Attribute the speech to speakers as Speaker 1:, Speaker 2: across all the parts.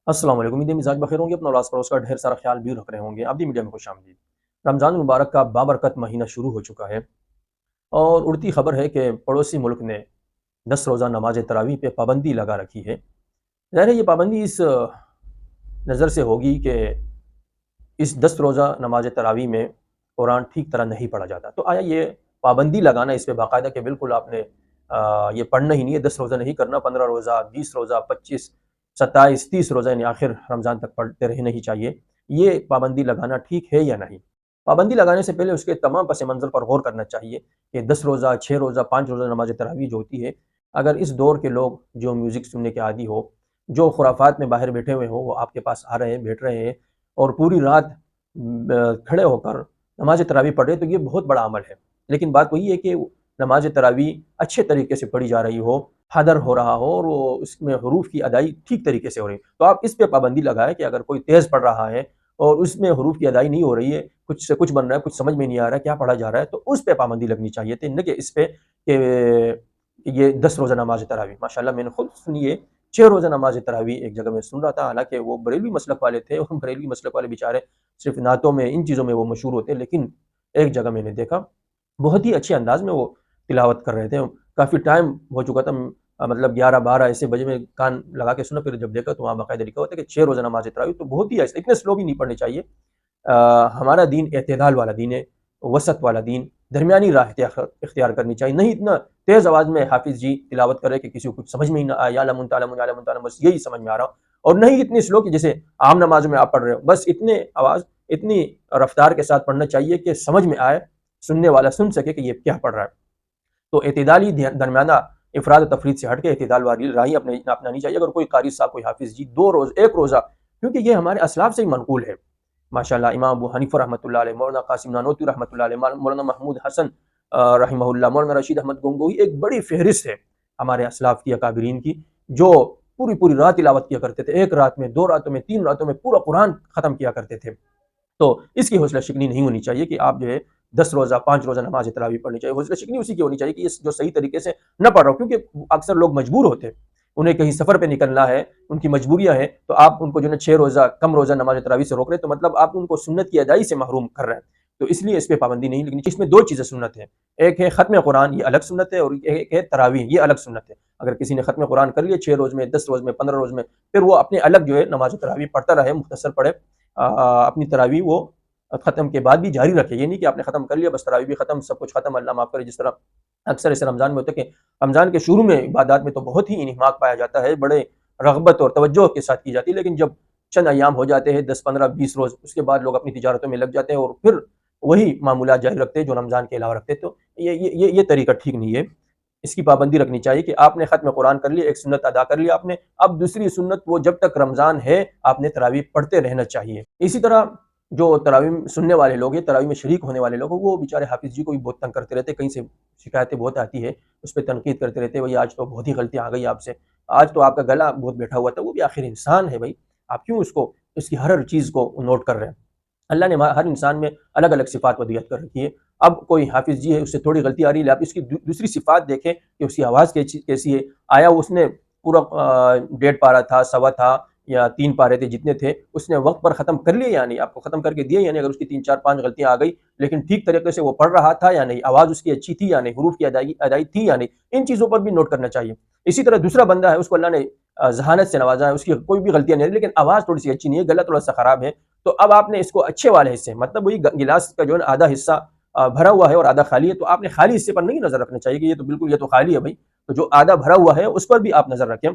Speaker 1: السلام علیکم، امید ہے مزاج بخیر ہوں گے، اپنا اور آس پڑوس کا ڈھیر سارا خیال بھی رکھ رہے ہوں گے۔ عابدی میڈیا میں خوش آمدید۔ رمضان المبارک کا بابرکت مہینہ شروع ہو چکا ہے اور اڑتی خبر ہے کہ پڑوسی ملک نے 10 روزہ نماز تراویح پہ پابندی لگا رکھی ہے۔ ظاہر ہے یہ پابندی اس نظر سے ہوگی کہ اس 10 روزہ نماز تراویح میں قرآن ٹھیک طرح نہیں پڑھا جاتا، تو آیا یہ پابندی لگانا اس پہ باقاعدہ کہ بالکل آپ نے یہ پڑھنا ہی نہیں ہے، 10 روزہ نہیں کرنا، 15 روزہ، 20 روزہ، 25، 27، 30 روزہ یعنی آخر رمضان تک پڑھتے رہنا ہی چاہیے، یہ پابندی لگانا ٹھیک ہے یا نہیں؟ پابندی لگانے سے پہلے اس کے تمام پس منظر پر غور کرنا چاہیے کہ 10 روزہ، 6 روزہ، 5 روزہ نماز تراویح جو ہوتی ہے، اگر اس دور کے لوگ جو میوزک سننے کے عادی ہو، جو خرافات میں باہر بیٹھے ہوئے ہوں، وہ آپ کے پاس آ رہے ہیں، بیٹھ رہے ہیں اور پوری رات کھڑے ہو کر نماز تراویح پڑھ رہے ہیں، تو یہ بہت بڑا عمل ہے۔ لیکن بات وہی ہے کہ نماز تراویح اچھے طریقے سے پڑھی جا رہی ہو، حدر ہو رہا ہو اور وہ اس میں حروف کی ادائی ٹھیک طریقے سے ہو رہی ہے، تو آپ اس پہ پابندی لگائیں کہ اگر کوئی تیز پڑھ رہا ہے اور اس میں حروف کی ادائی نہیں ہو رہی ہے، کچھ سے کچھ بن رہا ہے، کچھ سمجھ میں نہیں آ رہا ہے کیا پڑھا جا رہا ہے، تو اس پہ پابندی لگنی چاہیے تھی، نہ کہ اس پہ کہ یہ 10 روزہ نماز تراویح۔ ماشاءاللہ میں نے خود سنی ہے، 6 روزہ نماز تراویح ایک جگہ میں سن رہا تھا، حالانکہ وہ بریلوی مسلک والے تھے اور بریلوی مسلک والے بیچارے صرف نعتوں میں ان چیزوں میں وہ مشہور ہوتے ہیں، لیکن ایک جگہ میں نے دیکھا بہت ہی اچھے انداز میں وہ تلاوت کر رہے تھے، کافی ٹائم ہو چکا تھا، مطلب 11-12 ایسے بجے میں کان لگا کے سنا، پھر جب دیکھا تو وہاں باقاعدہ لکھا ہوتا ہے کہ 6 روزہ نماز تراویح، تو بہت ہی ایسے اتنے سلو بھی نہیں پڑھنے چاہیے۔ ہمارا دین اعتدال والا دین ہے، وسط والا دین، درمیانی راہ اختیار کرنی چاہیے، نہیں اتنا تیز آواز میں حافظ جی تلاوت کرے کہ کسی کو کچھ سمجھ میں ہی نہ آئے، یا لمن تعلم یا لمن تعلم، بس یہی سمجھ میں آ رہا ہو، اور نہیں اتنی سلو کہ جیسے عام نماز میں آپ پڑھ رہے ہو، بس اتنے آواز اتنی رفتار کے ساتھ پڑھنا چاہیے کہ سمجھ میں آئے، سننے والا سن سکے کہ یہ کیا پڑھ رہا ہے۔ تو اعتدالی درمیانہ افراد و تفرید سے ہٹ کے اعتدال والی راہیں اپنانی چاہیے۔ اگر کوئی قاری صاحب، کوئی حافظ جی 2 روز، 1 روزہ، کیونکہ یہ ہمارے اسلاف سے ہی منقول ہے، ماشاءاللہ امام ابو حنیفہ رحمۃ اللہ علیہ، مولانا قاسم نانوتوی رحمۃ اللہ علیہ، مولانا محمود حسن رحمہ اللہ، مولانا رشید احمد گنگوہی، ایک بڑی فہرست ہے ہمارے اسلاف کی، اکابرین کی، جو پوری پوری رات تلاوت کیا کرتے تھے، ایک رات میں، 2 راتوں میں، 3 راتوں میں پورا قرآن ختم کیا کرتے تھے۔ تو اس کی حوصلہ شکنی نہیں ہونی چاہیے کہ آپ جو ہے 10 روزہ، 5 روزہ نماز تراویح پڑھنی چاہیے، حوصلہ شکنی اسی کی ہونی چاہیے کہ یہ جو صحیح طریقے سے نہ پڑھ رہا ہو، کیونکہ اکثر لوگ مجبور ہوتے ہیں، انہیں کہیں سفر پہ نکلنا ہے، ان کی مجبوریاں ہیں، تو آپ ان کو جو ہے 6 روزہ کم روزہ نماز تراویح سے روک رہے ہیں، تو مطلب آپ ان کو سنت کی ادائی سے محروم کر رہے ہیں، تو اس لیے اس پہ پابندی نہیں لگنی چاہیے۔ اس میں 2 چیزیں سنت ہیں، ایک ہے ختم قرآن، یہ الگ سنت ہے، اور ایک ہے تراویح، یہ الگ سنت ہے۔ اگر کسی نے ختم قرآن کر لیا 6 روز میں، 10 روز میں، 15 روز میں، پھر وہ اپنے الگ جو ہے نماز تراویح پڑھتا رہے، مختصر پڑھے، اپنی تراویح وہ ختم کے بعد بھی جاری رکھے، یہ نہیں کہ آپ نے ختم کر لیا بس تراویح بھی ختم، سب کچھ ختم، اللہ معاف کرے، جس طرح اکثر ایسے رمضان میں ہوتا ہے کہ رمضان کے شروع میں عبادات میں تو بہت ہی انہماک پایا جاتا ہے، بڑے رغبت اور توجہ کے ساتھ کی جاتی ہے، لیکن جب چند ایام ہو جاتے ہیں، 10، 15، 20 روز، اس کے بعد لوگ اپنی تجارتوں میں لگ جاتے ہیں اور پھر وہی معمولات جاری رکھتے ہیں جو رمضان کے علاوہ رکھتے ہیں، تو یہ طریقہ ٹھیک نہیں ہے۔ اس کی پابندی رکھنی چاہیے کہ آپ نے ختم قرآن کر لیا، ایک سنت ادا کر لیا آپ نے، اب دوسری سنت وہ جب تک رمضان ہے آپ نے تراویح پڑھتے رہنا چاہیے۔ اسی طرح جو تراویح سننے والے لوگ ہیں، تراویح میں شریک ہونے والے لوگ ہیں، وہ بیچارے حافظ جی کو بھی بہت تنگ کرتے رہتے ہیں، کہیں سے شکایتیں بہت آتی ہے، اس پہ تنقید کرتے رہتے ہیں، بھائی آج تو بہت ہی غلطیاں آ گئی آپ سے، آج تو آپ کا گلا بہت بیٹھا ہوا تھا، وہ بھی آخر انسان ہے بھائی، آپ کیوں اس کی ہر چیز کو نوٹ کر رہے ہیں؟ اللہ نے ہر انسان میں الگ الگ صفات ودیت کر رکھی ہے، اب کوئی حافظ جی ہے، اس سے تھوڑی غلطی آ رہی ہے، آپ اس کی دوسری صفات دیکھیں کہ اس کی آواز کیسی ہے، آیا اس نے پورا 1.5 پارہ تھا، سوا تھا، یا 3 پارے تھے، جتنے تھے اس نے وقت پر ختم کر لیے یا نہیں، آپ کو ختم کر کے دیے یا نہیں، اگر اس کی 3، 4، 5 غلطیاں آ گئی لیکن ٹھیک طریقے سے وہ پڑھ رہا تھا یا نہیں، آواز اس کی اچھی تھی یا نہیں، حروف کی ادائی تھی یا نہیں، ان چیزوں پر بھی نوٹ کرنا چاہیے۔ اسی طرح دوسرا بندہ ہے، اس کو اللہ نے ذہانت سے نوازا ہے، اس کی کوئی بھی غلطیاں نہیں ہے، لیکن آواز تھوڑی سی اچھی نہیں ہے، گلا تھوڑا سا خراب ہے، تو اب آپ نے اس کو اچھے والے حصے، مطلب وہی گلاس کا جو ہے آدھا حصہ بھرا ہوا ہے اور آدھا خالی ہے، تو آپ نے خالی حصے پر نہیں نظر رکھنا چاہیے کہ یہ تو بالکل، یہ تو خالی ہے بھائی، تو جو آدھا بھرا ہوا ہے اس پر بھی آپ نظر رکھیں،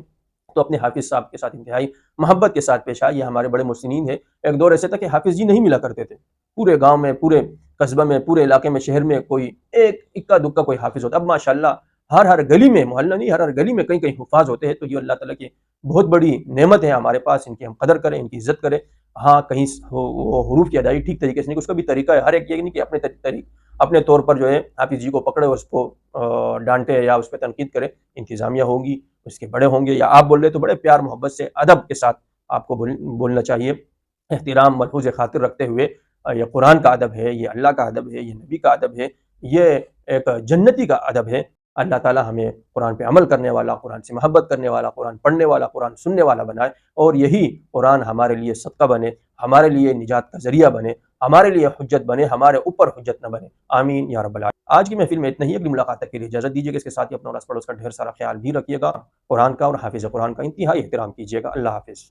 Speaker 1: تو اپنے حافظ صاحب کے ساتھ انتہائی محبت کے ساتھ پیش آئے۔ یہ ہمارے بڑے محسنین ہیں، ایک دور ایسے تھا کہ حافظ جی نہیں ملا کرتے تھے، پورے گاؤں میں، پورے قصبہ میں، پورے علاقے میں، شہر میں کوئی ایک اکا دکا کوئی حافظ ہوتا، اب ماشاءاللہ ہر گلی میں، محلہ نہیں، ہر گلی میں کئی حفاظ ہوتے ہیں، تو یہ اللہ تعالیٰ کی بہت بڑی نعمت ہے ہمارے پاس، ان کی ہم قدر کریں، ان کی عزت کریں۔ ہاں کہیں وہ حروف کی ادائی ٹھیک طریقے سے نہیں، اس کا بھی طریقہ ہے، ہر ایک یہ نہیں کہ اپنے طور پر جو ہے حافظ جی کو پکڑے اور اس کو ڈانٹے یا اس پہ تنقید کرے، انتظامیہ ہوگی، اس کے بڑے ہوں گے یا آپ بول رہے تو بڑے پیار محبت سے ادب کے ساتھ آپ کو بولنا چاہیے، احترام ملحوظ خاطر رکھتے ہوئے، یہ قرآن کا ادب ہے، یہ اللہ کا ادب ہے، یہ نبی کا ادب ہے، یہ ایک جنتی کا ادب ہے۔ اللہ تعالی ہمیں قرآن پہ عمل کرنے والا، قرآن سے محبت کرنے والا، قرآن پڑھنے والا، قرآن سننے والا بنائے، اور یہی قرآن ہمارے لیے صدقہ بنے، ہمارے لیے نجات کا ذریعہ بنے، ہمارے لیے حجت بنے، ہمارے اوپر حجت نہ بنے۔ آمین یا رب العالمین۔ آج کی محفل میں اتنا ہی، اگلی ملاقات تک کے لیے اجازت دیجیے گا۔ اس کے ساتھ ہی اپنا اور آس پڑوس کا ڈھیر سارا خیال بھی رکھیے گا، قرآن کا اور حافظ قرآن کا انتہائی احترام کیجیے گا۔ اللہ حافظ۔